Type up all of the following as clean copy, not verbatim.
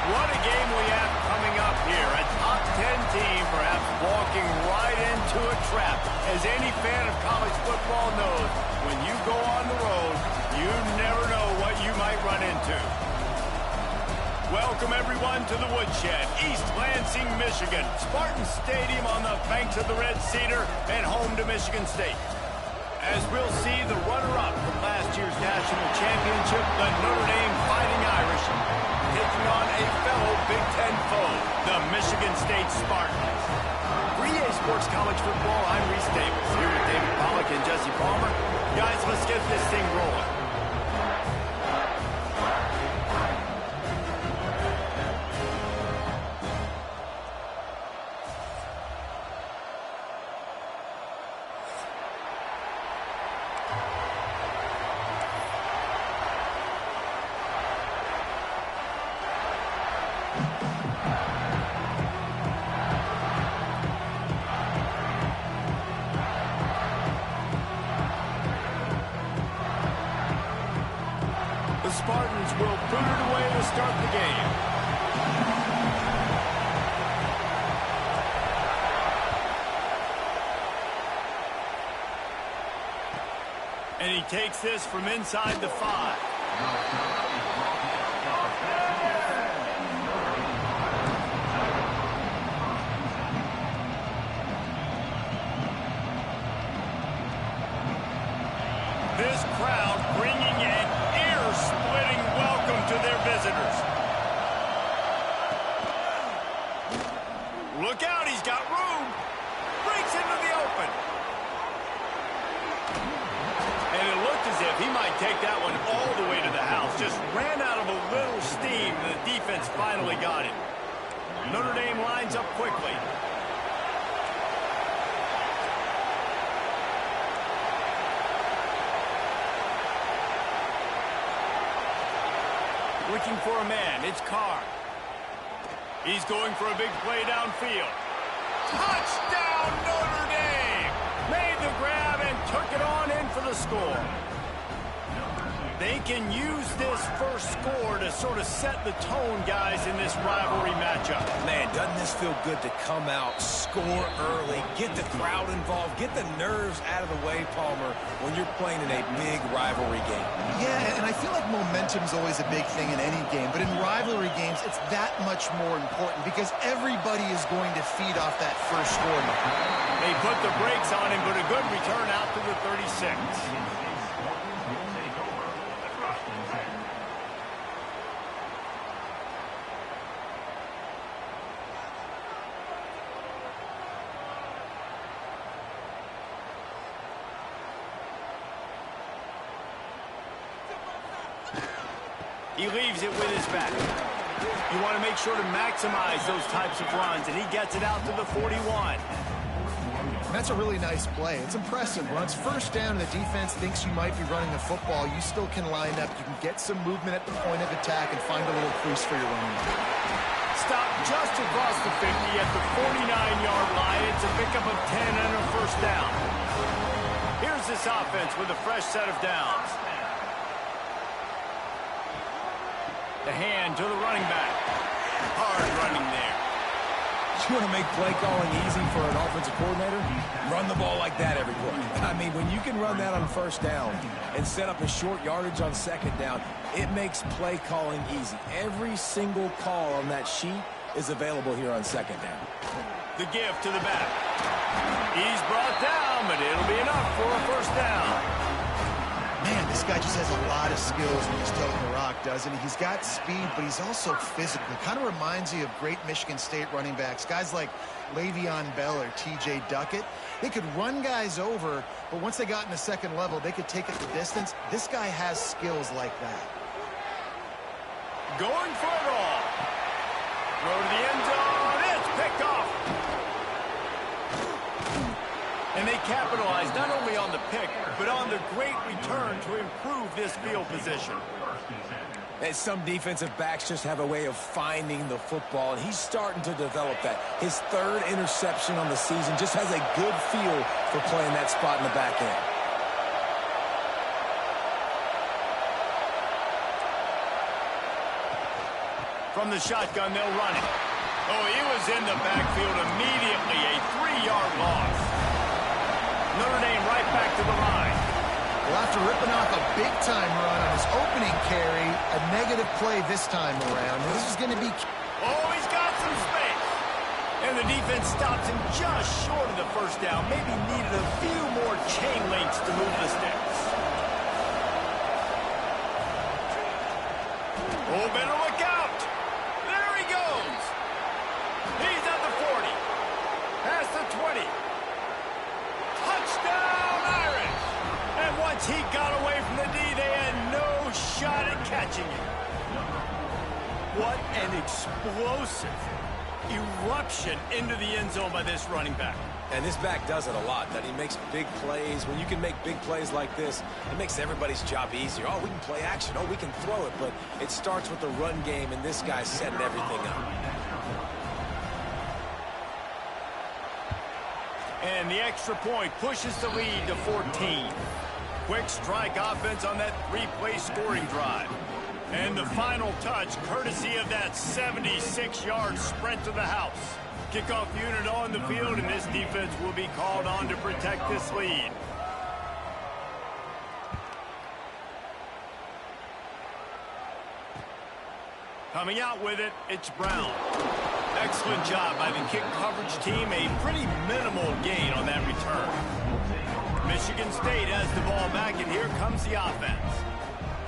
What a game we have coming up here. A top 10 team perhaps walking right into a trap. As any fan of college football knows, when you go on the road, you never know what you might run into. Welcome, everyone, to the Woodshed, East Lansing, Michigan. Spartan Stadium on the banks of the Red Cedar and home to Michigan State. As we'll see, the runner-up from last year's national championship, the Notre Dame Fighting Irish, taking on a fellow Big Ten foe, the Michigan State Spartans. For EA Sports College Football, I'm Reese Davis, here with David Pollack and Jesse Palmer. Guys, let's get this thing rolling. Spartans will put it away to start the game. And he takes this from inside the 5. This crowd bringing an ear-splitting welcome to their visitors. Look out, he's got room. Breaks into the open. And it looked as if he might take that one all the way to the house. Just ran out of a little steam, and the defense finally got it. Notre Dame lines up quickly. Looking for a man, it's Carr. He's going for a big play downfield. Touchdown, Notre Dame! Made the grab and took it on in for the score. They can use this first score to sort of set the tone, guys, in this rivalry matchup. Man, doesn't this feel good to come out, score early, get the crowd involved, get the nerves out of the way, Palmer, when you're playing in a big rivalry game. Yeah, and I feel like momentum's always a big thing in any game, but in rivalry games, it's that much more important because everybody is going to feed off that first score. They put the brakes on him, but a good return out to the 36. He leaves it with his back. You want to make sure to maximize those types of runs, and he gets it out to the 41. That's a really nice play. It's impressive. When it's first down and the defense thinks you might be running the football, you still can line up. You can get some movement at the point of attack and find a little crease for your running. Stop just across the 50 at the 49-yard line. It's a pickup of 10 and a first down. Here's this offense with a fresh set of downs. The hand to the running back. Hard running there. You want to make play calling easy for an offensive coordinator? Run the ball like that every play. I mean, when you can run that on first down and set up a short yardage on second down, it makes play calling easy. Every single call on that sheet is available here on second down. The give to the back. He's brought down, but it'll be enough for a first down. Man, this guy just has a lot of skills when he's toting the rock, doesn't he? He's got speed, but he's also physical. Kind of reminds you of great Michigan State running backs. Guys like Le'Veon Bell or T.J. Duckett. They could run guys over, but once they got in the second level, they could take it the distance. This guy has skills like that. Going for it all. Throw to the end zone. It's picked off. And they capitalize not only on the pick, but on the great return to improve this field position. And some defensive backs just have a way of finding the football, and he's starting to develop that. His third interception on the season just has a good feel for playing that spot in the back end. From the shotgun, they'll run it. Oh, he was in the backfield immediately. A 3-yard loss. Notre Dame right back to the line. Well, after ripping off a big-time run on his opening carry, a negative play this time around. This is going to be... Oh, he's got some space. And the defense stops him just short of the first down. Maybe needed a few more chain links to move the sticks. Oh, better look out. There he goes. He's at the 40. Past the 20. Touchdown, Irish. And once he got away from the D, they had no shot at catching him. What an explosive eruption into the end zone by this running back. And this back does it a lot, that he makes big plays. When you can make big plays like this, it makes everybody's job easier. Oh, we can play action. Oh, we can throw it. But it starts with the run game, and this guy's setting everything up. And the extra point pushes the lead to 14. Quick strike offense on that 3-play scoring drive. And the final touch, courtesy of that 76-yard sprint to the house. Kickoff unit on the field, and this defense will be called on to protect this lead. Coming out with it, it's Brown. Excellent job by the kick coverage team. A pretty minimal gain on that return. Michigan State has the ball back, and here comes the offense.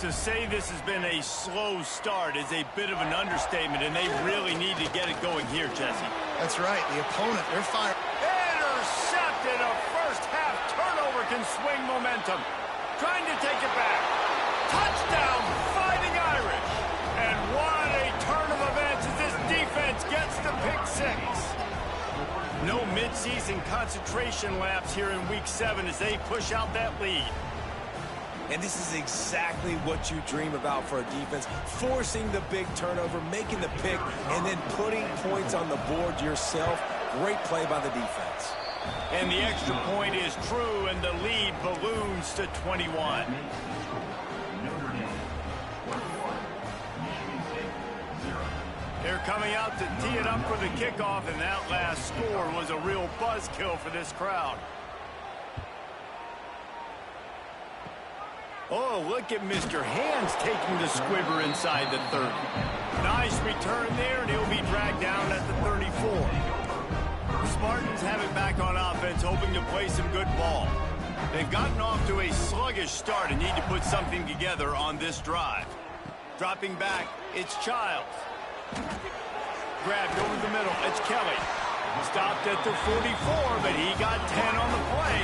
To say this has been a slow start is a bit of an understatement, and they really need to get it going here, Jesse. That's right. The opponent, they're firing. Intercepted. A first-half turnover can swing momentum. Trying to take it back. Touchdown, Fighting Irish. And what a turn of events as this defense gets the pick six. No midseason concentration lapse here in Week 7 as they push out that lead. And this is exactly what you dream about for a defense. Forcing the big turnover, making the pick, and then putting points on the board yourself. Great play by the defense. And the extra point is true, and the lead balloons to 21. They're coming out to tee it up for the kickoff, and that last score was a real buzzkill for this crowd. Oh, look at Mr. Hands taking the squibber inside the 30. Nice return there, and he'll be dragged down at the 34. The Spartans have it back on offense, hoping to play some good ball. They've gotten off to a sluggish start and need to put something together on this drive. Dropping back, it's Childs. Grabbed over the middle, it's Kelly. Stopped at the 44, but he got 10 on the play.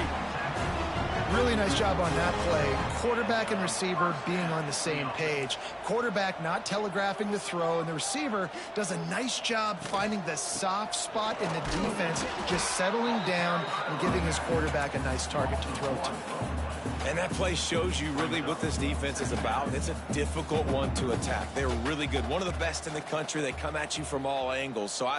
Really nice job on that play. Quarterback and receiver being on the same page. Quarterback not telegraphing the throw, and the receiver does a nice job finding the soft spot in the defense, just settling down and giving his quarterback a nice target to throw to. And that play shows you really what this defense is about. It's a difficult one to attack. They're really good. One of the best in the country. They come at you from all angles. So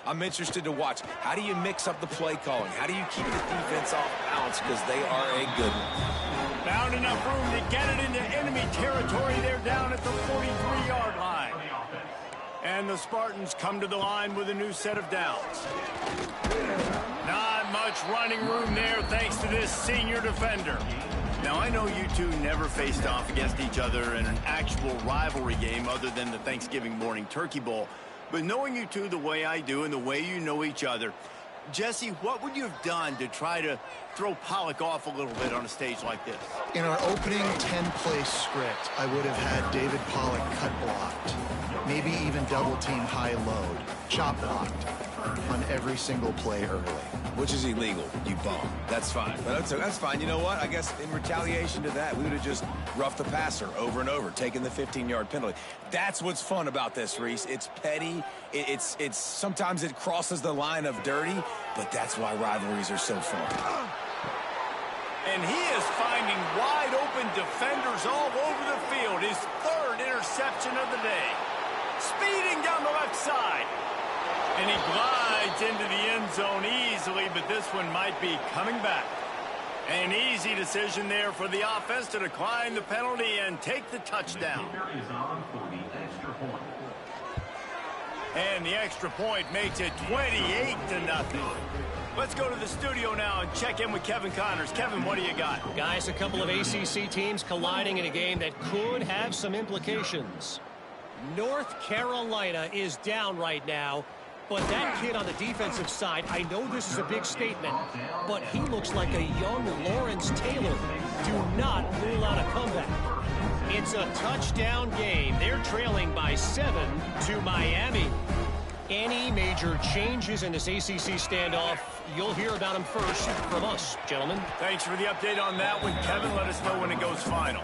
I'm interested to watch. How do you mix up the play calling? How do you keep the defense off balance? Because they are a good one. Found enough room to get it into enemy territory. They're down at the 43-yard line. And the Spartans come to the line with a new set of downs. Not much running room there thanks to this senior defender. Now, I know you two never faced off against each other in an actual rivalry game other than the Thanksgiving morning Turkey Bowl. But knowing you two the way I do and the way you know each other, Jesse, what would you have done to try to throw Pollock off a little bit on a stage like this? In our opening 10-play script, I would have had David Pollock cut blocked, maybe even double-team high load, chop blocked on every single play early. Which is illegal, you bum. That's fine. But that's fine. You know what? I guess in retaliation to that, we would have just roughed the passer over and over, taking the 15-yard penalty. That's what's fun about this, Reese. It's petty. It's sometimes it crosses the line of dirty, but that's why rivalries are so fun. And he is finding wide-open defenders all over the field. His third interception of the day. Speeding down the left side. And he glides into the end zone easily, but this one might be coming back. An easy decision there for the offense to decline the penalty and take the touchdown. And the extra point makes it 28-0. Let's go to the studio now and check in with Kevin Connors. Kevin, what do you got? Guys, a couple of ACC teams colliding in a game that could have some implications. North Carolina is down right now, but that kid on the defensive side, I know this is a big statement, but he looks like a young Lawrence Taylor. Do not rule out a comeback. It's a touchdown game. They're trailing by 7 to Miami. Any major changes in this ACC standoff, you'll hear about them first from us, gentlemen. Thanks for the update on that one, Kevin. Let us know when it goes final.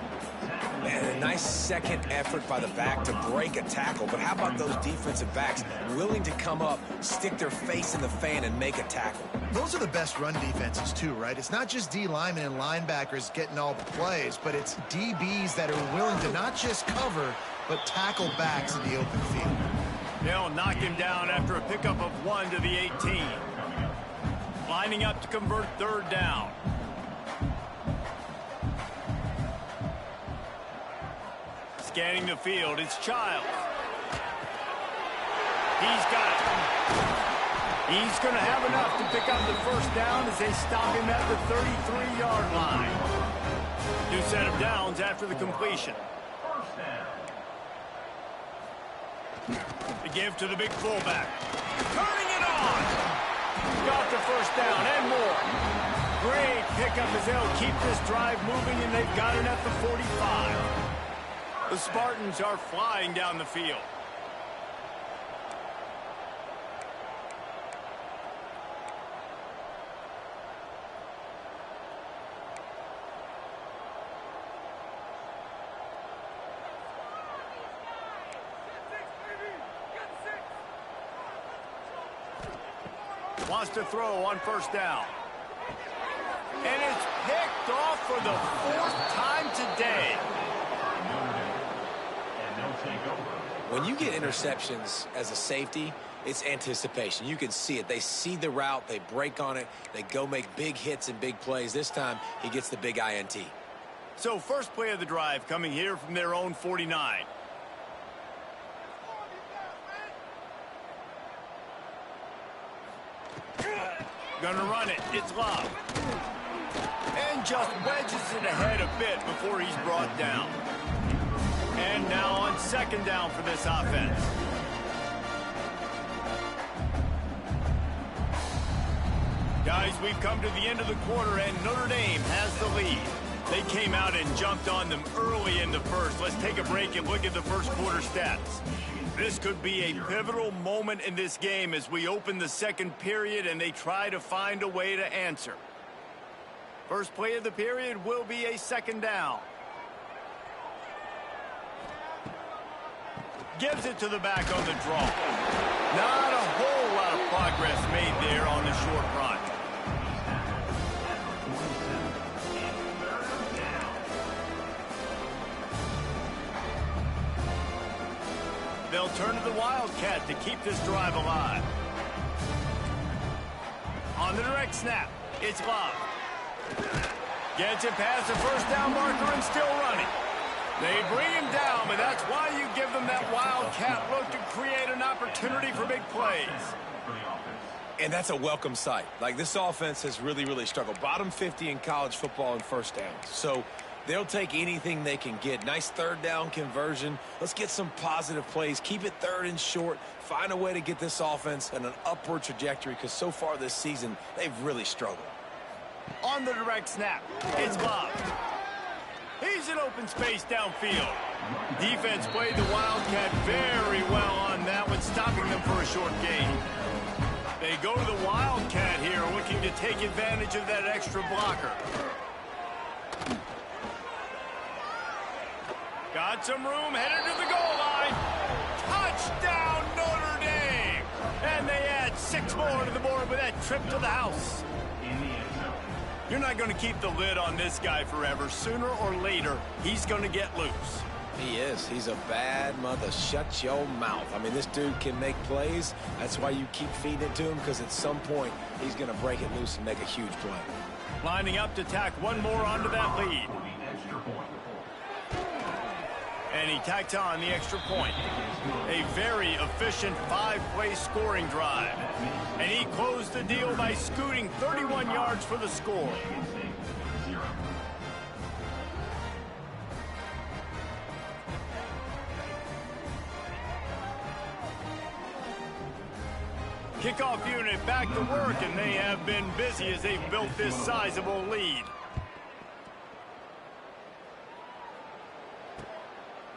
Man, a nice second effort by the back to break a tackle. But how about those defensive backs willing to come up, stick their face in the fan, and make a tackle? Those are the best run defenses, too, right? It's not just D linemen and linebackers getting all the plays, but it's DBs that are willing to not just cover, but tackle backs in the open field. They'll knock him down after a pickup of 1 to the 18. Lining up to convert third down. Scanning the field, it's Childs. He's got it. He's going to have enough to pick up the first down as they stop him at the 33-yard line. New set of downs after the completion. The give to the big fullback. Turning it on. Got the first down and more. Great pickup as they'll keep this drive moving, and they've got it at the 45. The Spartans are flying down the field. Wants to throw on first down. And it's picked off for the 4th time today. When you get interceptions as a safety, it's anticipation. You can see it. They see the route, they break on it, they go make big hits and big plays. This time, he gets the big INT. So first play of the drive coming here from their own 49. Gonna run it. It's Love. And just wedges it ahead a bit before he's brought down. And now on second down for this offense. Guys, we've come to the end of the quarter, and Notre Dame has the lead. They came out and jumped on them early in the first. Let's take a break and look at the first quarter stats. This could be a pivotal moment in this game as we open the second period and they try to find a way to answer. First play of the period will be a second down. Gives it to the back on the draw. Not a whole lot of progress made there on the short run. They'll turn to the Wildcat to keep this drive alive. On the direct snap, it's Love. Gets it past the first down marker and still running. They bring him down, but that's why you give them that Wildcat look to create an opportunity for big plays. And that's a welcome sight. Like, this offense has really struggled. Bottom 50 in college football in first downs. So they'll take anything they can get. Nice third down conversion. Let's get some positive plays. Keep it third and short. Find a way to get this offense on an upward trajectory, because so far this season, they've really struggled. On the direct snap, it's Love. He's in open space downfield. Defense played the Wildcat very well on that one, stopping them for a short gain. They go to the Wildcat here, looking to take advantage of that extra blocker. Got some room, headed to the goal line. Touchdown, Notre Dame! And they add 6 more to the board with that trip to the house. You're not going to keep the lid on this guy forever. Sooner or later, he's going to get loose. He is. He's a bad mother. Shut your mouth. I mean, this dude can make plays. That's why you keep feeding it to him, because at some point, he's going to break it loose and make a huge play. Lining up to tack one more onto that lead. And he tacked on the extra point. A very efficient 5-play scoring drive. And he closed the deal by scooting 31 yards for the score. Kickoff unit back to work, and they have been busy as they've built this sizable lead.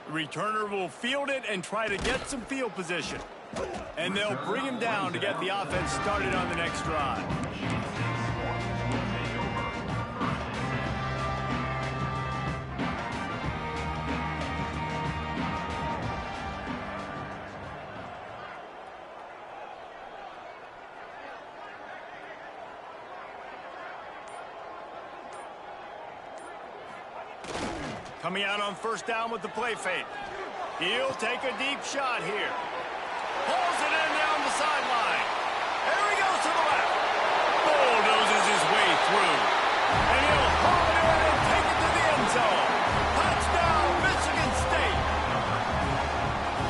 The returner will field it and try to get some field position. And they'll bring him down to get the offense started on the next drive. Coming out on first down with the play fake. He'll take a deep shot here. Pulls it in down the sideline. There he goes to the left. Bulldozes his way through. And he'll haul it in and take it to the end zone. Touchdown, Michigan State.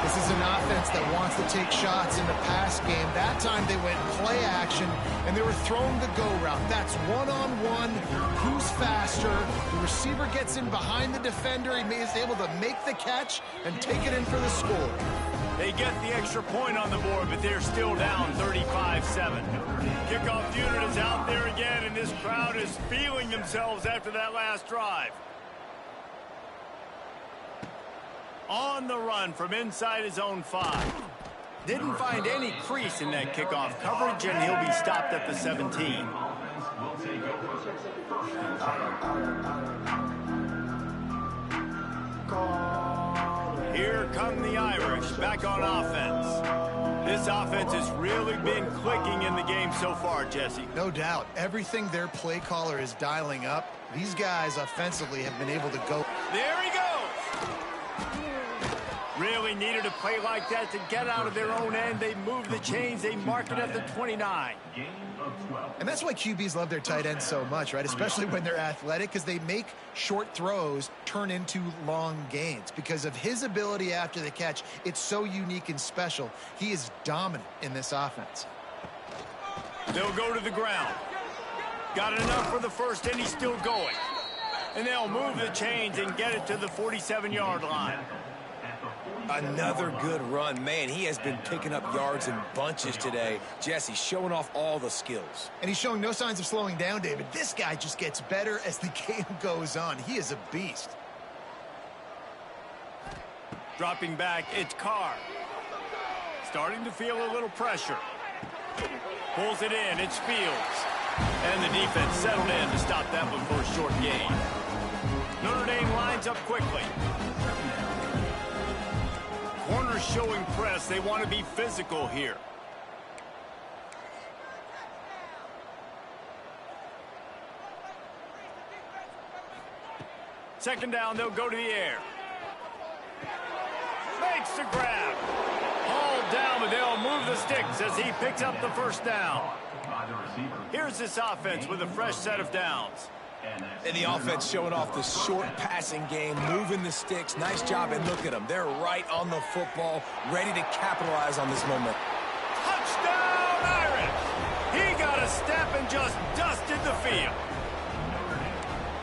This is an offense that wants to take shots in the pass game. That time they went play action, and they were throwing the go route. That's one-on-one. Who's faster? The receiver gets in behind the defender. He is able to make the catch and take it in for the score. They get the extra point on the board, but they're still down 35-7. Kickoff unit is out there again, and this crowd is feeling themselves after that last drive. On the run from inside his own 5. Didn't find any crease in that kickoff coverage, and he'll be stopped at the 17. Here come the Irish back on offense. This offense has really been clicking in the game so far, Jesse. No doubt. Everything their play caller is dialing up, these guys offensively have been able to go. There he goes. Really needed a play like that to get out of their own end. They move the chains. They mark it at the 29. And that's why QBs love their tight ends so much, right? Especially when they're athletic, because they make short throws turn into long gains. Because of his ability after the catch, it's so unique and special. He is dominant in this offense. They'll go to the ground. Got enough for the first, and he's still going. And they'll move the chains and get it to the 47-yard line. Another good run. Man, he has been picking up yards in bunches today. Jesse showing off all the skills. And he's showing no signs of slowing down, David. This guy just gets better as the game goes on. He is a beast. Dropping back, it's Carr. Starting to feel a little pressure. Pulls it in, it's Fields. And the defense settled in to stop that one for a short gain. Notre Dame lines up quickly. Corners showing press. They want to be physical here. Second down, they'll go to the air. Makes the grab. Hauled down, but they'll move the sticks as he picks up the first down. Here's this offense with a fresh set of downs. And the offense showing off the short passing game, moving the sticks. Nice job, and look at them. They're right on the football, ready to capitalize on this moment. Touchdown, Irish! He got a step and just dusted the field.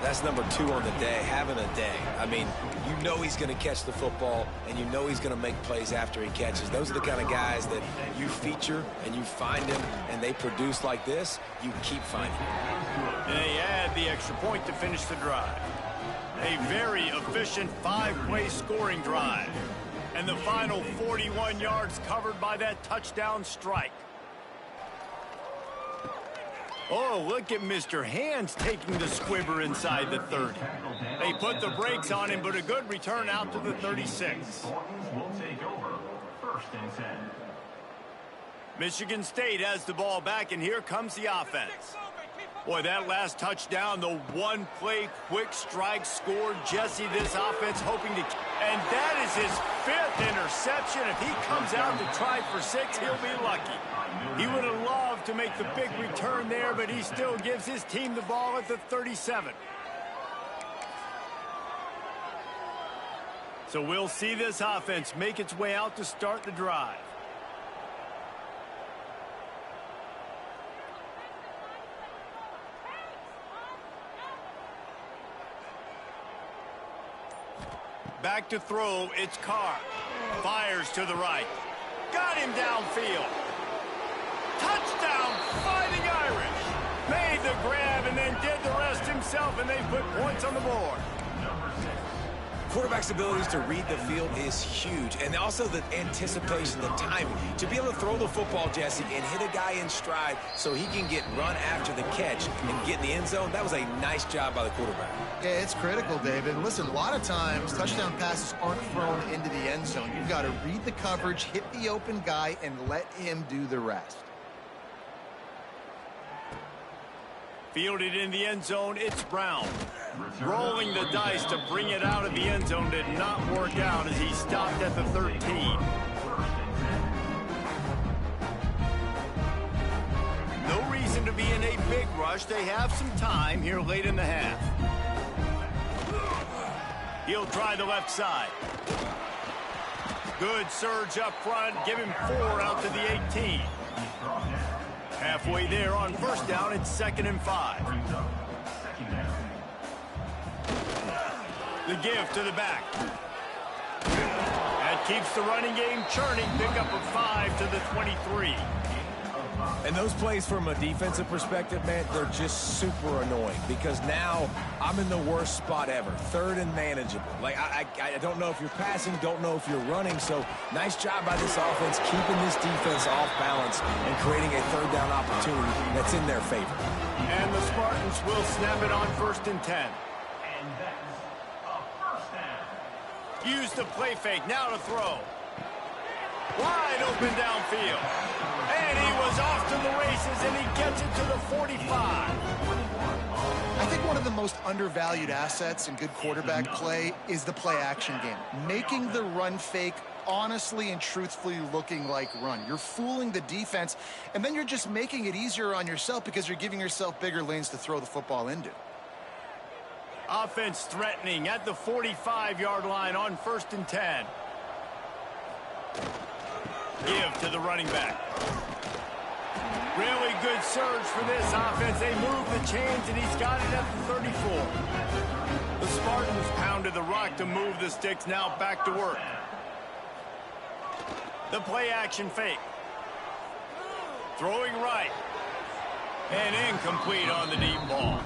That's number 2 on the day, having a day. I mean, you know he's going to catch the football, and you know he's going to make plays after he catches. Those are the kind of guys that you feature, and you find them, and they produce like this, you keep finding them. And they add the extra point to finish the drive. A very efficient 5-play scoring drive. And the final 41 yards covered by that touchdown strike. Oh, look at Mr. Hands taking the squibber inside the 30. They put the brakes on him, but a good return out to the 36. Michigan State has the ball back, and here comes the offense. Boy, that last touchdown, the one-play quick strike scored Jesse, this offense hoping to... And that is his 5th interception. If he comes out to try for 6, he'll be lucky. He would have loved to make the big return there, but he still gives his team the ball at the 37. So we'll see this offense make its way out to start the drive. Back to throw, it's Carr. Fires to the right. Got him downfield. Touchdown, Fighting Irish. Made the grab and then did the rest himself, and they put points on the board. Quarterback's abilities to read the field is huge, and also the anticipation, the timing. To be able to throw the football, Jesse, and hit a guy in stride so he can get run after the catch and get in the end zone, that was a nice job by the quarterback. Yeah, it's critical, David. Listen, a lot of times, touchdown passes aren't thrown into the end zone. You've got to read the coverage, hit the open guy, and let him do the rest. Fielded in the end zone, it's Brown. Rolling the dice to bring it out of the end zone did not work out as he stopped at the 13. No reason to be in a big rush. They have some time here late in the half. He'll try the left side. Good surge up front. Give him 4 out to the 18. Halfway there on first down, it's 2nd and 5. The give to the back. That keeps the running game churning. Pick up a 5 to the 23. And those plays from a defensive perspective, man, they're just super annoying because now I'm in the worst spot ever. 3rd and manageable. Like, I don't know if you're passing, don't know if you're running. So nice job by this offense keeping this defense off balance and creating a 3rd down opportunity that's in their favor. And the Spartans will snap it on 1st and 10. Use the play fake. Now to throw. Wide open downfield. And he was off to the races, and he gets it to the 45. I think one of the most undervalued assets in good quarterback play is the play-action game. Making the run fake honestly and truthfully looking like run. You're fooling the defense, and then you're just making it easier on yourself because you're giving yourself bigger lanes to throw the football into. Offense threatening at the 45-yard line on 1st and 10. Give to the running back. Really good surge for this offense. They move the chains, and he's got it at the 34. The Spartans pounded the rock to move the sticks. Now back to work. The play-action fake. Throwing right. And incomplete on the deep ball.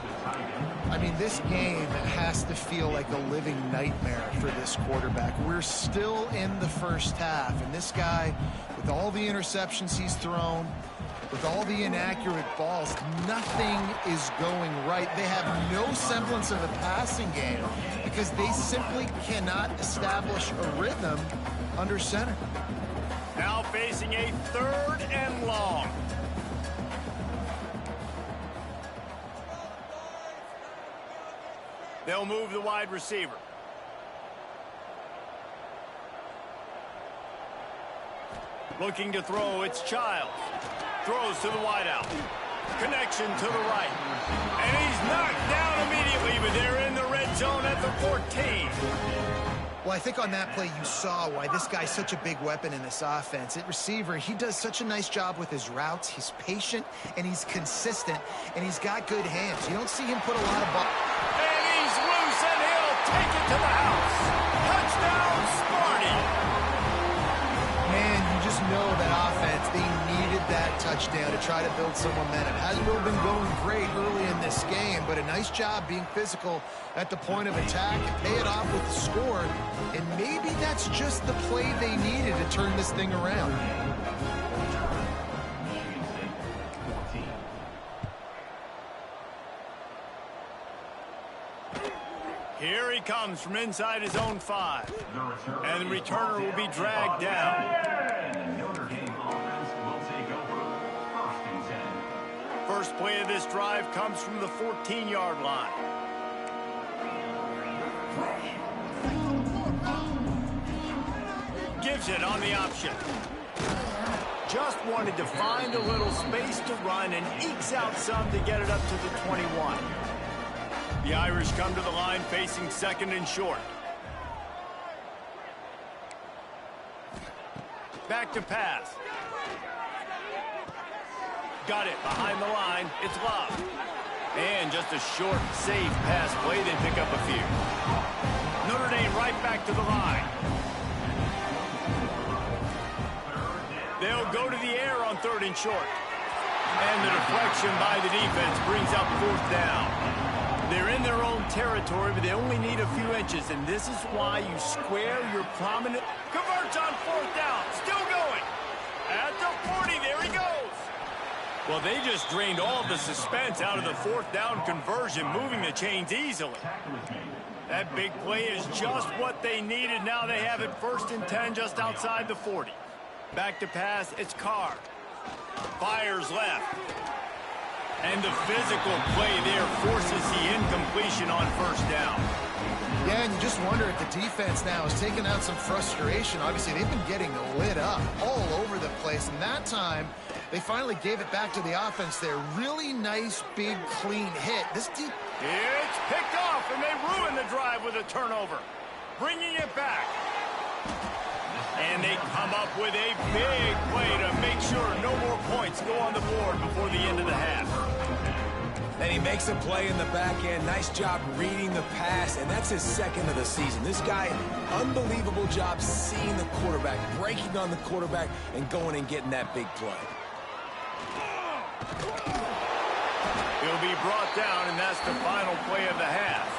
I mean, this game has to feel like a living nightmare for this quarterback. We're still in the first half, and this guy, with all the interceptions he's thrown, with all the inaccurate balls, nothing is going right. They have no semblance of a passing game because they simply cannot establish a rhythm under center. Now facing a 3rd and long. They'll move the wide receiver. Looking to throw, it's Childs. Throws to the wideout. Connection to the right. And he's knocked down immediately, but they're in the red zone at the 14. Well, I think on that play you saw why this guy's such a big weapon in this offense. At receiver, he does such a nice job with his routes. He's patient, and he's consistent, and he's got good hands. You don't see him put a lot of ball. And he's loose, and he'll take it to the house. Touchdown, Sparty. Man, you just know that offense, they needed that touchdown to try to build some momentum. Hasn't really been going great early in this game, but a nice job being physical at the point of attack and pay it off with the score. And maybe that's just the play they needed to turn this thing around. Here he comes from inside his own 5. And the returner will be dragged down. First play of this drive comes from the 14-yard line. Gives it on the option. Just wanted to find a little space to run and ekes out some to get it up to the 21. The Irish come to the line facing 2nd and short. Back to pass. Got it behind the line. It's Love. And just a short, safe pass play. They pick up a few. Notre Dame right back to the line. They'll go to the air on 3rd and short. And the deflection by the defense brings up 4th down. They're in their own territory, but they only need a few inches, and this is why you square your prominent... Converts on 4th down. Still going. At the 40, there he goes. Well, they just drained all of the suspense out of the 4th down conversion, moving the chains easily. That big play is just what they needed. Now they have it 1st and 10 just outside the 40. Back to pass, it's Carr. Fires left. And the physical play there forces the incompletion on 1st down. Yeah, and you just wonder if the defense now is taking out some frustration. Obviously, they've been getting lit up all over the place. And that time, they finally gave it back to the offense there. Really nice, big, clean hit. It's picked off, and they ruin the drive with a turnover. Bringing it back. And they come up with a big play to make sure no more points go on the board before the end of the half. And he makes a play in the back end. Nice job reading the pass, and that's his 2nd of the season. This guy, unbelievable job seeing the quarterback, breaking on the quarterback, and going and getting that big play. He'll be brought down, and that's the final play of the half.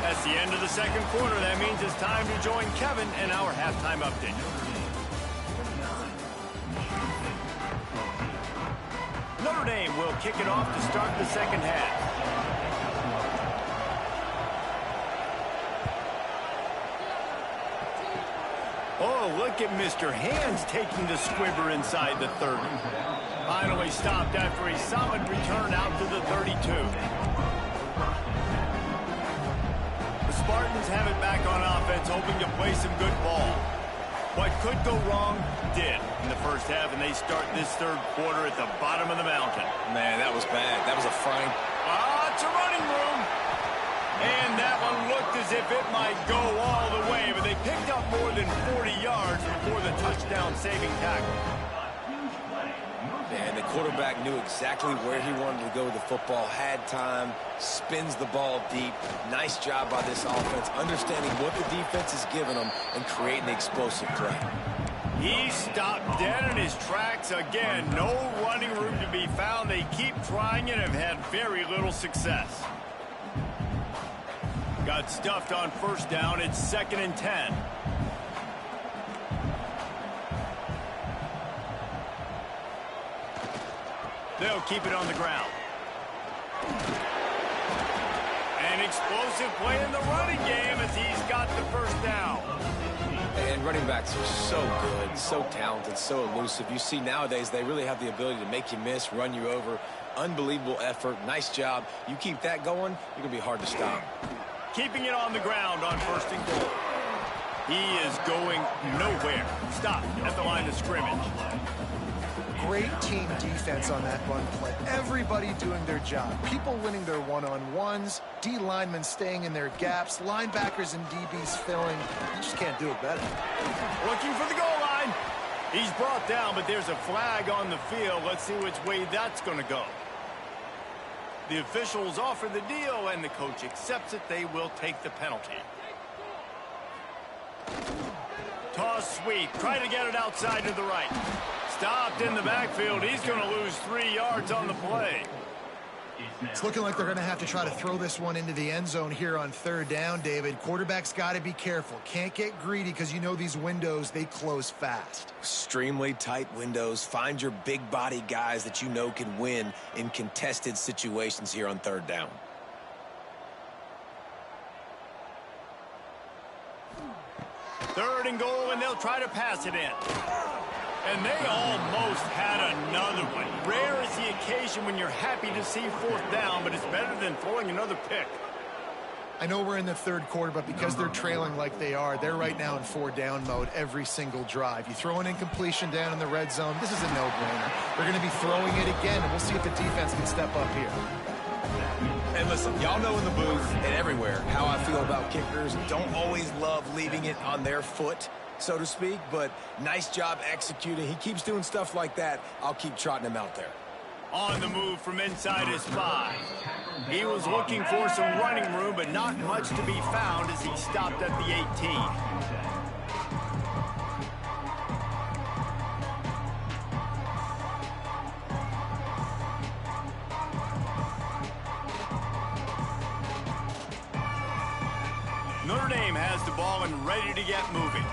That's the end of the 2nd quarter. That means it's time to join Kevin in our halftime update. Notre Dame will kick it off to start the 2nd half. Oh, look at Mr. Hands taking the squibber inside the 30. Finally stopped after a solid return out to the 32. The Spartans have it back on offense, hoping to play some good ball. What could go wrong did in the 1st half, and they start this 3rd quarter at the bottom of the mountain. Man, that was bad. That was a fine. It's a running room. And that one looked as if it might go all the way, but they picked up more than 40 yards before the touchdown-saving tackle. And the quarterback knew exactly where he wanted to go with the football, had time, spins the ball deep. Nice job by this offense, understanding what the defense is giving them and creating the explosive play. He stopped dead in his tracks again. No running room to be found. They keep trying and have had very little success. Got stuffed on 1st down. It's 2nd and 10. They'll keep it on the ground. An explosive play in the running game as he's got the 1st down. And running backs are so good, so talented, so elusive. You see nowadays they really have the ability to make you miss, run you over. Unbelievable effort. Nice job. You keep that going, you're going to be hard to stop. Keeping it on the ground on 1st and goal. He is going nowhere. Stopped at the line of scrimmage. Great team defense on that run play. Everybody doing their job. People winning their one-on-ones, D linemen staying in their gaps, linebackers and DBs filling. You just can't do it better. Looking for the goal line. He's brought down, but there's a flag on the field. Let's see which way that's going to go. The officials offer the deal, and the coach accepts it. They will take the penalty. Toss sweep. Try to get it outside to the right. Stopped in the backfield. He's going to lose 3 yards on the play. It's looking like they're going to have to try to throw this one into the end zone here on 3rd down, David. Quarterback's got to be careful. Can't get greedy because you know these windows, they close fast. Extremely tight windows. Find your big body guys that you know can win in contested situations here on 3rd down. Third and goal, and they'll try to pass it in. And they almost had another one. Rare is the occasion when you're happy to see 4th down, but it's better than throwing another pick. I know we're in the 3rd quarter, but because they're trailing like they are, they're right now in 4-down mode every single drive. You throw an incompletion down in the red zone, this is a no-brainer. They're going to be throwing it again, and we'll see if the defense can step up here. And listen, y'all know in the booth and everywhere how I feel about kickers. Don't always love leaving it on their foot. so to speak, but nice job executing. He keeps doing stuff like that. I'll keep trotting him out there. On the move from inside his 5. He was looking for some running room, but not much to be found as he stopped at the 18. Notre Dame has the ball and ready to get moving.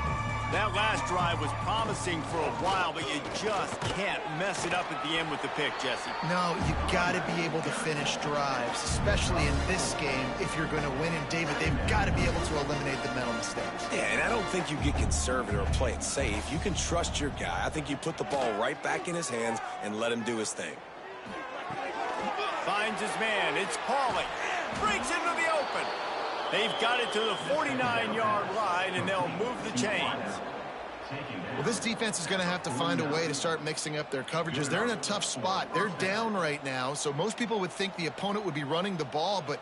That last drive was promising for a while, but you just can't mess it up at the end with the pick, Jesse. No, you got to be able to finish drives, especially in this game if you're going to win. And, David, they've got to be able to eliminate the mental mistakes. Yeah, and I don't think you get conservative or play it safe. You can trust your guy. I think you put the ball right back in his hands and let him do his thing. Finds his man. It's Pauly. Breaks into the open. They've got it to the 49-yard line, and they'll move the chains. Well, this defense is going to have to find a way to start mixing up their coverages. They're in a tough spot. They're down right now, so most people would think the opponent would be running the ball, but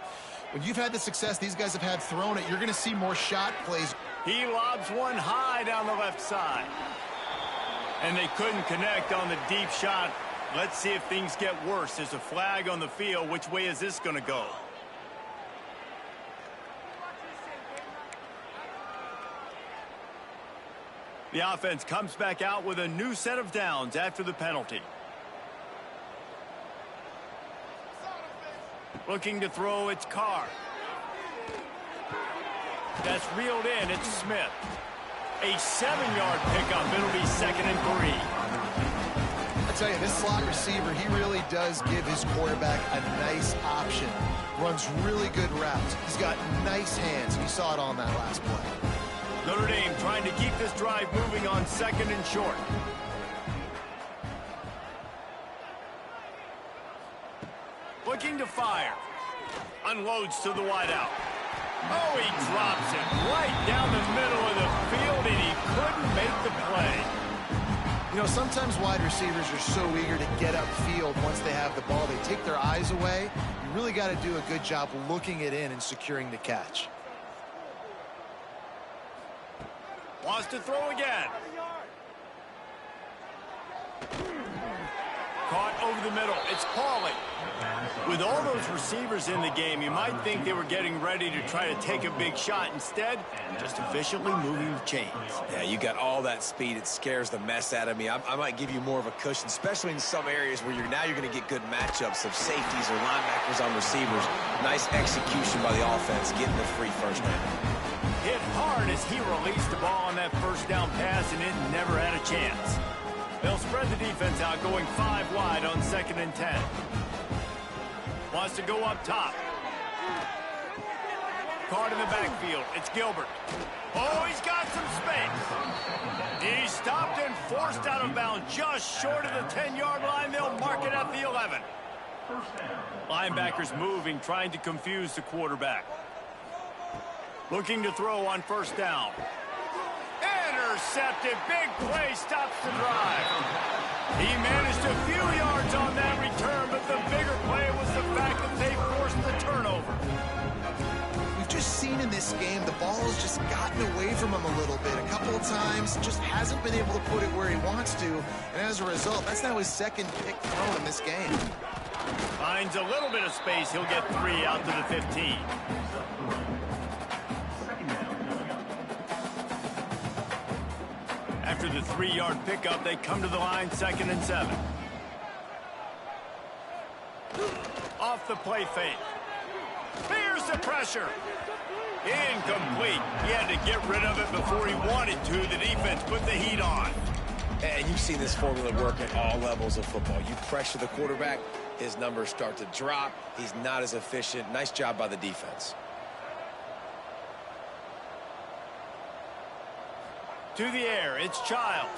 when you've had the success these guys have had throwing it, you're going to see more shot plays. He lobs one high down the left side. And they couldn't connect on the deep shot. Let's see if things get worse. There's a flag on the field. Which way is this going to go? The offense comes back out with a new set of downs after the penalty. Looking to throw, it's Carr. That's reeled in, it's Smith. A 7-yard pickup, it'll be 2nd and 3. I tell you, this slot receiver, he really does give his quarterback a nice option. Runs really good routes. He's got nice hands. You saw it on that last play. Notre Dame trying to keep this drive moving on 2nd and short. Looking to fire. Unloads to the wideout. Oh, he drops it right down the middle of the field, and he couldn't make the play. You know, sometimes wide receivers are so eager to get upfield once they have the ball. They take their eyes away. You really got to do a good job looking it in and securing the catch. Wants to throw again. Caught over the middle. It's Pauly. With all those receivers in the game, you might think they were getting ready to try to take a big shot. Instead, just efficiently moving the chains. Yeah, you got all that speed. It scares the mess out of me. I might give you more of a cushion, especially in some areas where you're going to get good matchups of safeties or linebackers on receivers. Nice execution by the offense, getting the free first down. Hit hard as he released the ball on that first down pass, and it never had a chance. They'll spread the defense out, going 5 wide on 2nd and 10. Wants to go up top. Caught in the backfield. It's Gilbert. Oh, he's got some space. He stopped and forced out of bounds just short of the 10-yard line. They'll mark it at the 11. Linebackers moving, trying to confuse the quarterback. Looking to throw on first down. Intercepted. Big play stops the drive. He managed a few yards on that return, but the bigger play was the fact that they forced the turnover. We've just seen in this game the ball has just gotten away from him a little bit. A couple of times, just hasn't been able to put it where he wants to. And as a result, that's now his 2nd pick thrown in this game. Finds a little bit of space. He'll get 3 out to the 15. After the 3-yard pickup, they come to the line, 2nd and 7. Off the play fake. Here's the pressure. Incomplete. He had to get rid of it before he wanted to. The defense put the heat on. And you've seen this formula work at all levels of football. You pressure the quarterback, his numbers start to drop. He's not as efficient. Nice job by the defense. To the air, it's Childs.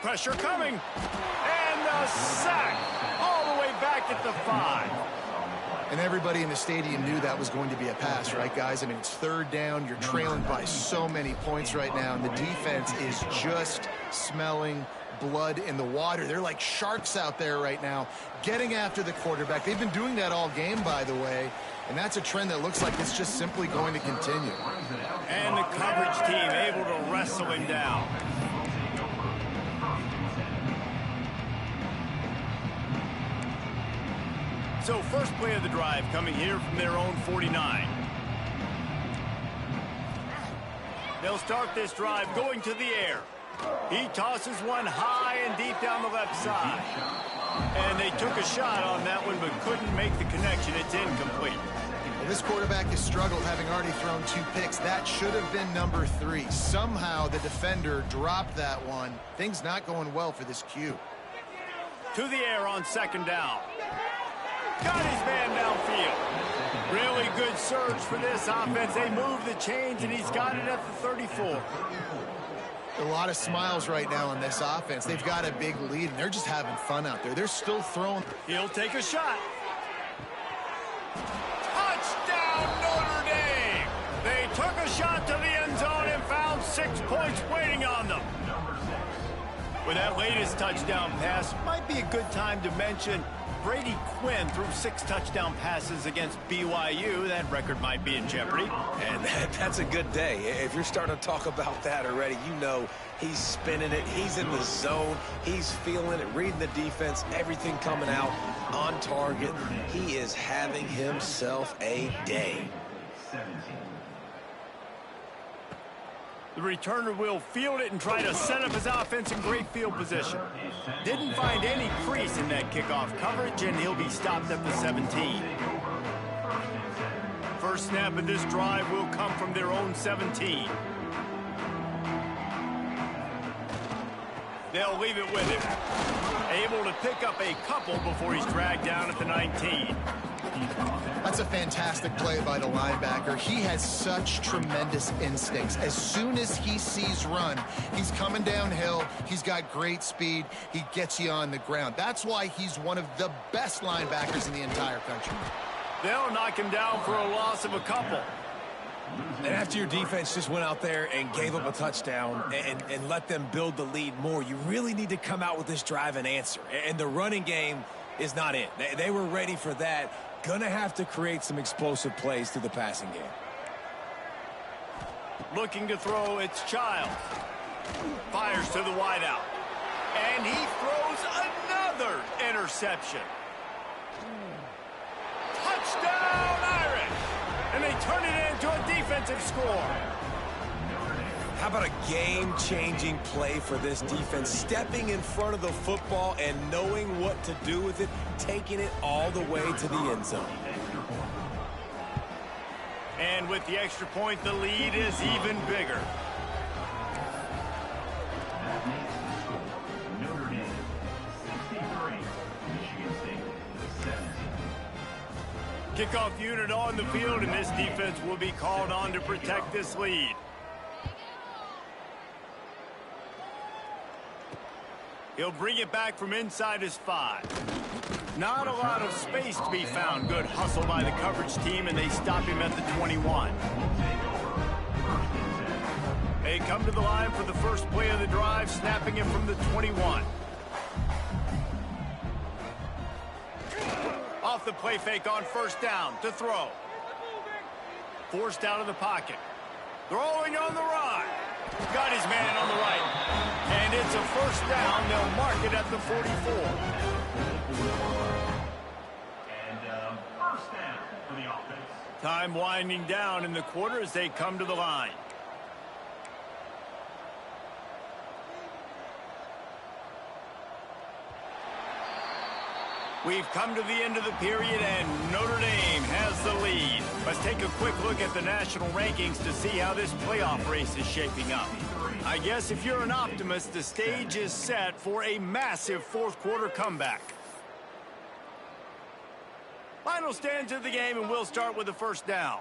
Pressure coming. And the sack all the way back at the 5. And everybody in the stadium knew that was going to be a pass, right, guys? I mean, it's 3rd down. You're trailing by so many points right now, and the defense is just smelling blood in the water. They're like sharks out there right now, getting after the quarterback. They've been doing that all game, by the way, and that's a trend that looks like it's just simply going to continue. And the coverage team able to wrest whistle him down. So first play of the drive coming here from their own 49. They'll start this drive going to the air. He tosses one high and deep down the left side. And they took a shot on that one but couldn't make the connection. It's incomplete. Well, this quarterback has struggled, having already thrown 2 picks. That should have been number 3. Somehow the defender dropped that one. Things not going well for this Q. To the air on second down. Got his man downfield. Really good surge for this offense. They move the chains, and he's got it at the 34. A lot of smiles right now on this offense. They've got a big lead, and they're just having fun out there. They're still throwing. He'll take a shot. Touchdown, Notre Dame! They took a shot to the end zone and found 6 points waiting on them. With that latest touchdown pass, might be a good time to mention Brady Quinn threw 6 touchdown passes against BYU. That record might be in jeopardy. And that's a good day. If you're starting to talk about that already, you know he's spinning it. He's in the zone. He's feeling it, reading the defense, everything coming out on target. He is having himself a day. The returner will field it and try to set up his offense in great field position. Didn't find any crease in that kickoff coverage, and he'll be stopped at the 17. First snap of this drive will come from their own 17. They'll leave it with him. Able to pick up a couple before he's dragged down at the 19. That's a fantastic play by the linebacker. He has such tremendous instincts. As soon as he sees run, he's coming downhill. He's got great speed. He gets you on the ground. That's why he's one of the best linebackers in the entire country. They'll knock him down for a loss of a couple. And after your defense just went out there and gave up a touchdown and let them build the lead more, you really need to come out with this drive and answer. And the running game is not it. They were ready for that. Gonna have to create some explosive plays through the passing game. Looking to throw, it's Childs. Fires to the wideout. And he throws another interception. Touchdown, Irish! And they turn it into a defensive score. How about a game-changing play for this defense? Stepping in front of the football and knowing what to do with it, taking it all the way to the end zone. And with the extra point, the lead is even bigger. Notre Dame, 63, Michigan State, 70. Kickoff unit on the field, and this defense will be called on to protect this lead. He'll bring it back from inside his 5. Not a lot of space to be found. Good hustle by the coverage team, and they stop him at the 21. They come to the line for the first play of the drive, snapping it from the 21. Off the play fake on first down to throw. Forced out of the pocket. Throwing on the run. Got his man on the right. And it's a first down. They'll mark it at the 44. And first down for the offense. Time winding down in the quarter as they come to the line. We've come to the end of the period, and Notre Dame has the lead. Let's take a quick look at the national rankings to see how this playoff race is shaping up. I guess if you're an optimist, the stage is set for a massive fourth-quarter comeback. Final stands of the game, and we'll start with the first down.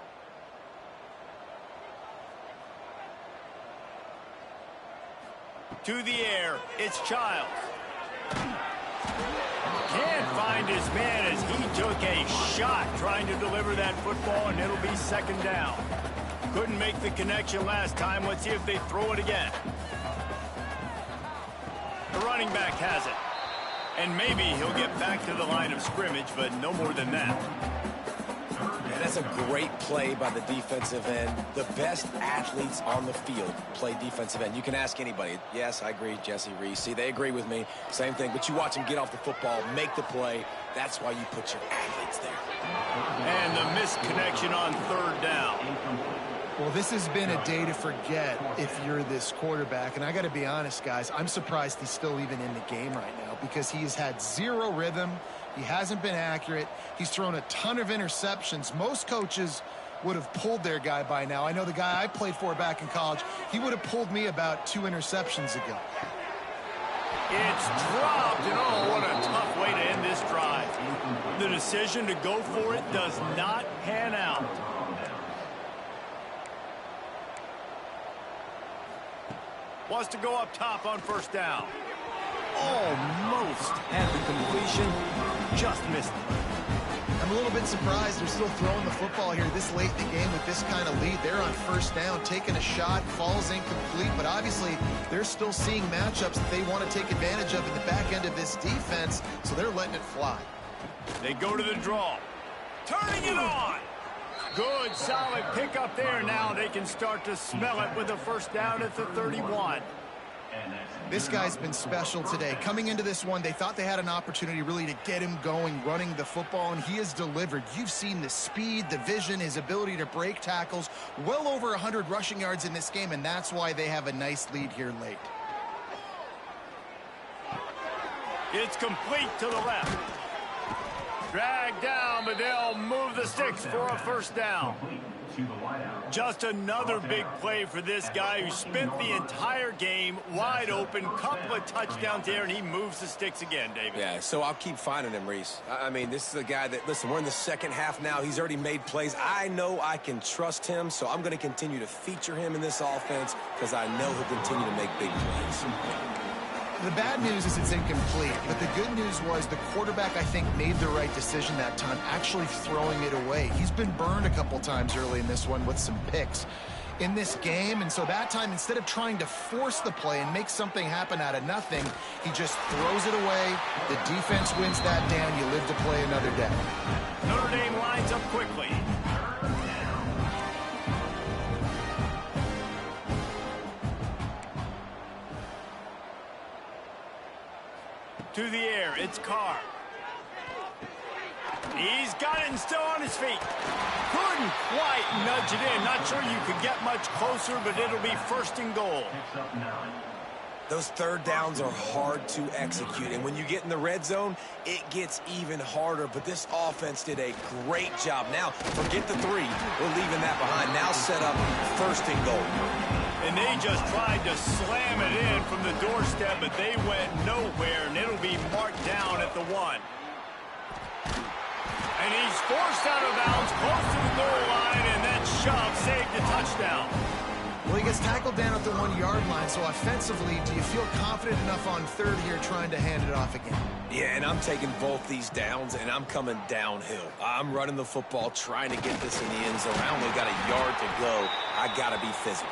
To the air, it's Childs. Can't find his man as he took a shot trying to deliver that football, and it'll be second down. Couldn't make the connection last time. Let's see if they throw it again. The running back has it. And maybe he'll get back to the line of scrimmage, but no more than that. That's a great play by the defensive end. The best athletes on the field play defensive end. You can ask anybody. Yes, I agree, Jesse Reese. See, they agree with me. Same thing. But you watch them get off the football, make the play. That's why you put your athletes there. And the misconnection on third down. Well, this has been a day to forget if you're this quarterback. And I got to be honest, guys, I'm surprised he's still even in the game right now because he's had zero rhythm. He hasn't been accurate. He's thrown a ton of interceptions. Most coaches would have pulled their guy by now. I know the guy I played for back in college, he would have pulled me about 2 interceptions ago. It's dropped, and oh, what a tough way to end this drive. The decision to go for it does not pan out. Wants to go up top on first down. Almost had the completion, just missed it. I'm a little bit surprised they're still throwing the football here this late in the game with this kind of lead. They're on first down, taking a shot, falls incomplete, but obviously they're still seeing matchups that they want to take advantage of in the back end of this defense, so they're letting it fly. They go to the draw. Turning it on. Good, solid pickup there. Now they can start to smell it with a first down at the 31. This guy's been special today. Coming into this one, they thought they had an opportunity really to get him going, running the football, and he has delivered. You've seen the speed, the vision, his ability to break tackles, well over 100 rushing yards in this game, and that's why they have a nice lead here late. It's complete to the left. Dragged down, but they'll move the sticks for a first down. Just another big play for this guy who spent the entire game wide open. Couple of touchdowns there, and he moves the sticks again, David. Yeah, so I'll keep finding him, Reese. I mean, this is a guy that, listen, we're in the second half now. He's already made plays. I know I can trust him, so I'm going to continue to feature him in this offense because I know he'll continue to make big plays. The bad news is it's incomplete, but the good news was the quarterback, I think, made the right decision that time, actually throwing it away. He's been burned a couple times early in this one with some picks in this game, and so that time, instead of trying to force the play and make something happen out of nothing, he just throws it away. The defense wins that down. You live to play another day. Notre Dame lines up quickly. To the air, it's Carr. He's got it and still on his feet. Couldn't quite nudge it in. Not sure you could get much closer, but it'll be first and goal. Those third downs are hard to execute, and when you get in the red zone, it gets even harder, but this offense did a great job. Now, forget the 3. We're leaving that behind. Now set up first and goal. And they just tried to slam it in from the doorstep, but they went nowhere, and it'll be marked down at the 1. And he's forced out of bounds, close to the goal line, and that shove saved a touchdown. Well, he gets tackled down at the 1-yard line, so offensively, do you feel confident enough on third here trying to hand it off again? Yeah, and I'm taking both these downs, and I'm coming downhill. I'm running the football, trying to get this in the end zone. I only got a yard to go. I got to be physical.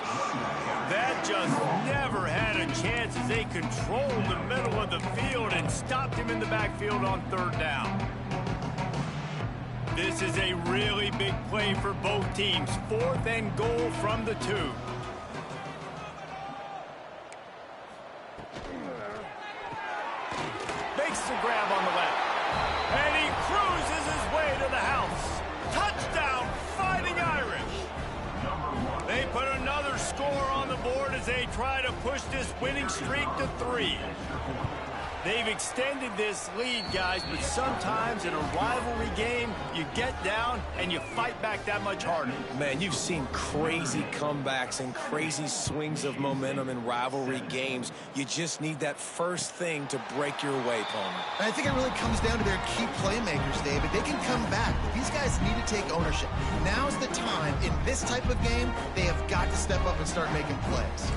That just never had a chance as they controlled the middle of the field and stopped him in the backfield on third down. This is a really big play for both teams. 4th and goal from the 2. Makes the grab on the left. And he cruises his way to the house. Touchdown, Fighting Irish. They put another score on the board as they try to push this winning streak to 3. They've extended this lead, guys, but sometimes in a rivalry game, you get down and you fight back that much harder. Man, you've seen crazy comebacks and crazy swings of momentum in rivalry games. You just need that first thing to break your way, Palmer. And I think it really comes down to their key playmakers, David. They can come back, but these guys need to take ownership. Now's the time. In this type of game, they have got to step up and start making plays.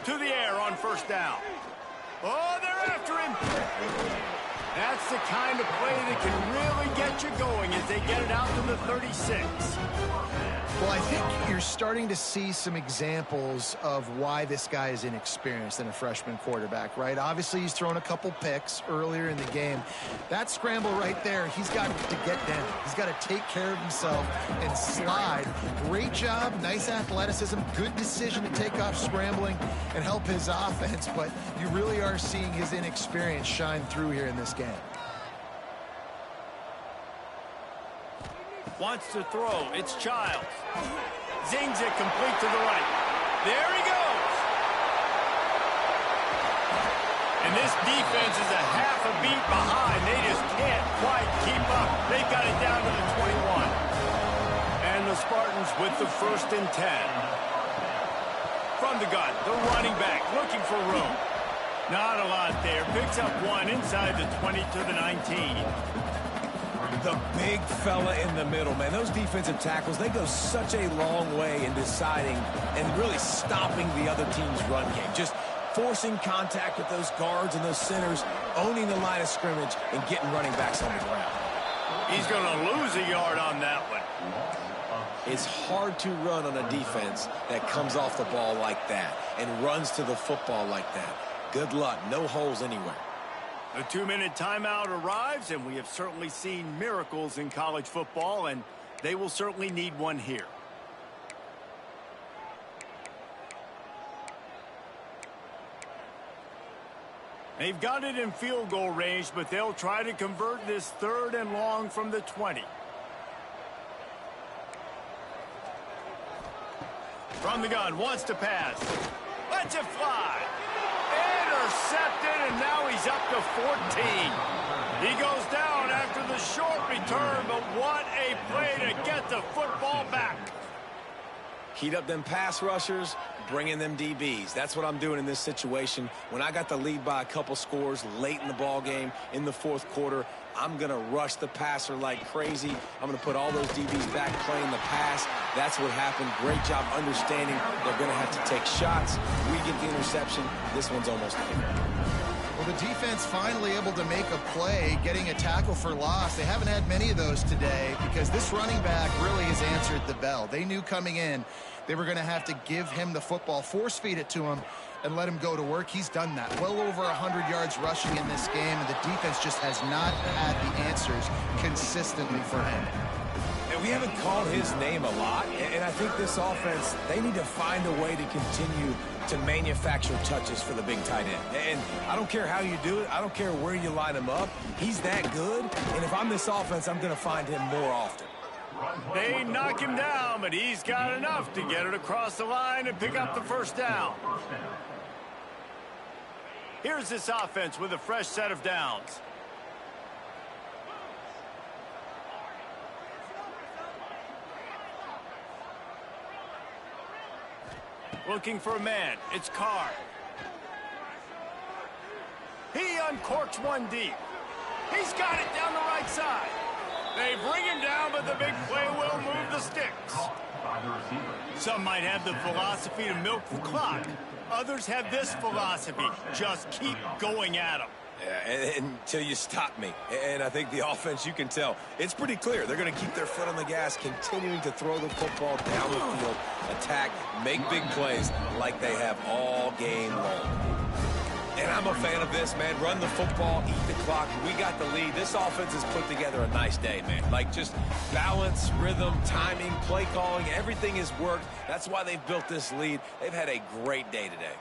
To the air on first down. Oh, they're after him. That's the kind of play that can really get you going as they get it out to the 36. Well, I think you're starting to see some examples of why this guy is inexperienced in a freshman quarterback, right? Obviously, he's thrown a couple picks earlier in the game. That scramble right there, he's got to get down. He's got to take care of himself and slide. Great job, nice athleticism, good decision to take off scrambling and help his offense, but you really are seeing his inexperience shine through here in this game. Wants to throw. It's Childs. Zings it complete to the right. There he goes. And this defense is a half a beat behind. They just can't quite keep up. They've got it down to the 21. And the Spartans with the 1st and 10. From the gun, the running back looking for room. Not a lot there. Picks up 1 inside the 20 to the 19. The big fella in the middle, man. Those defensive tackles, they go such a long way in deciding and really stopping the other team's run game. Just forcing contact with those guards and those centers, owning the line of scrimmage, and getting running backs on the ground. He's going to lose a yard on that one. It's hard to run on a defense that comes off the ball like that and runs to the football like that. Good luck. No holes anywhere. The 2-minute timeout arrives, and we have certainly seen miracles in college football, and they will certainly need one here. They've got it in field goal range, but they'll try to convert this 3rd and long from the 20. From the gun, wants to pass. Lets it fly. Intercepted, and now he's up to 14. He goes down after the short return, but what a play to get the football back. Heat up them pass rushers, bring in them DBs. That's what I'm doing in this situation. When I got the lead by a couple scores late in the ball game in the 4th quarter, I'm going to rush the passer like crazy. I'm going to put all those DBs back playing the pass. That's what happened. Great job understanding they're going to have to take shots. We get the interception. This one's almost over. Well, the defense finally able to make a play, getting a tackle for loss. They haven't had many of those today because this running back really has answered the bell. They knew coming in they were going to have to give him the football, force feed it to him, and let him go to work. He's done that. Well over 100 yards rushing in this game, and the defense just has not had the answers consistently for him. And we haven't called his name a lot, and I think this offense, they need to find a way to continue to manufacture touches for the big tight end. And I don't care how you do it. I don't care where you line him up. He's that good, and if I'm this offense, I'm going to find him more often. They knock him down, but he's got enough to get it across the line and pick up the 1st down. Here's this offense with a fresh set of downs. Looking for a man. It's Carr. He uncorks one deep. He's got it down the right side. They bring him down, but the big play will move the sticks. Some might have the philosophy to milk the clock. Others have this philosophy. Just keep going at them. Yeah, until you stop me. And I think the offense, you can tell, it's pretty clear. They're going to keep their foot on the gas, continuing to throw the football down the field, attack, make big plays like they have all game long. And I'm a fan of this, man. Run the football, eat the clock. We got the lead. This offense has put together a nice day, man. Like, just balance, rhythm, timing, play calling, everything has worked. That's why they've built this lead. They've had a great day today.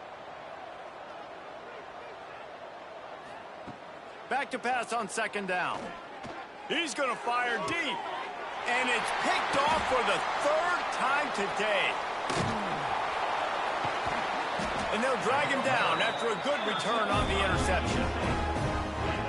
Back to pass on 2nd down. He's going to fire deep. And it's picked off for the 3rd time today. And they'll drag him down after a good return on the interception.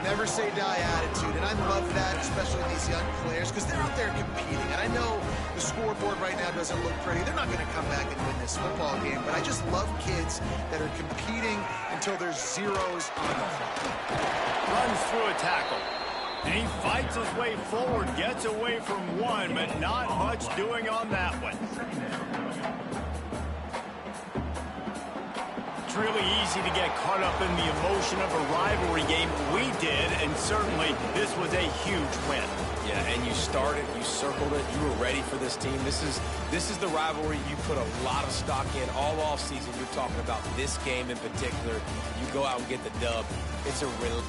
Never say die attitude, and I love that, especially these young players, because they're out there competing. And I know the scoreboard right now doesn't look pretty. They're not going to come back and win this football game, but I just love kids that are competing until there's zeros on the clock. Runs through a tackle. And he fights his way forward, gets away from one, but not much doing on that one. really easy to get caught up in the emotion of a rivalry game. We did, and certainly this was a huge win. Yeah, and you started, you circled it, you were ready for this team. This is the rivalry you put a lot of stock in all off season. You're talking about this game in particular. You go out and get the dub. It's a real